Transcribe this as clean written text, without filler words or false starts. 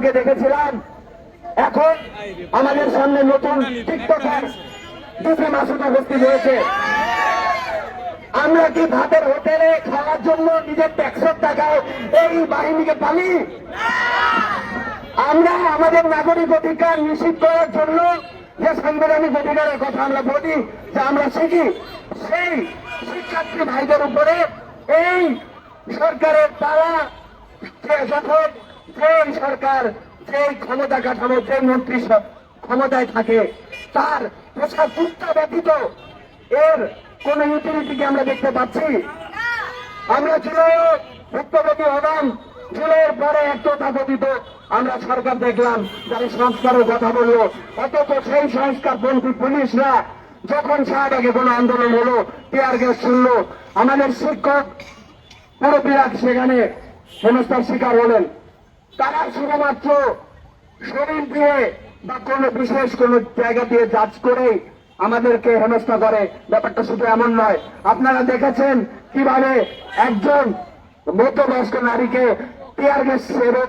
একজনকে দেখেছিলাম, এখন আমাদের সামনে নতুন টিকটকার ডিসি মাসুদ উপস্থিত হয়েছে। আমরা কি ভাতের হোটেলে খাওয়ার জন্য নিজের ট্যাক্সের টাকায় এই বাহিনীকে পালি? আমরা আমাদের নাগরিক অধিকার নিশ্চিত করার জন্য যে সাংবিধানিক অধিকারের কথা আমরা বলি, যে আমরা শিখি, সেই শিক্ষার্থী ভাইদের উপরে এই সরকারের দ্বারা যখন যে সরকার যে ক্ষমতা কাঠামো, যে মন্ত্রী ক্ষমতায় থাকে, তার পোশাক কুর্তা ব্যতীত এর কোন ইউটিলিটিকে আমরা দেখতে পাচ্ছি? আমরা জুলাইয়ে ভুক্তভোগী হলাম, জুলাইয়ের পরে এক তথাকথিত আমরা সরকার দেখলাম যারা সংস্কারের কথা বললো, অথচ সেই সংস্কারপন্থী পুলিশরা যখন শাহবাগে কোনো আন্দোলন হলো, টিয়ার গ্যাস শুনলো, আমাদের শিক্ষক পুরোপুরা সেখানে হেনস্থার শিকার হলেন। তারা শুধুমাত্র শরীর দিয়ে বা কোনো বিশেষ কোনো জায়গা দিয়ে জাজ করে আমাদেরকে হেনস্থা করে। ব্যাপারটা শুধু এমন নয়, আপনারা দেখেছেন কিভাবে একজন মধ্যবয়স্ক নারীকে টিয়ার গ্যাস এবং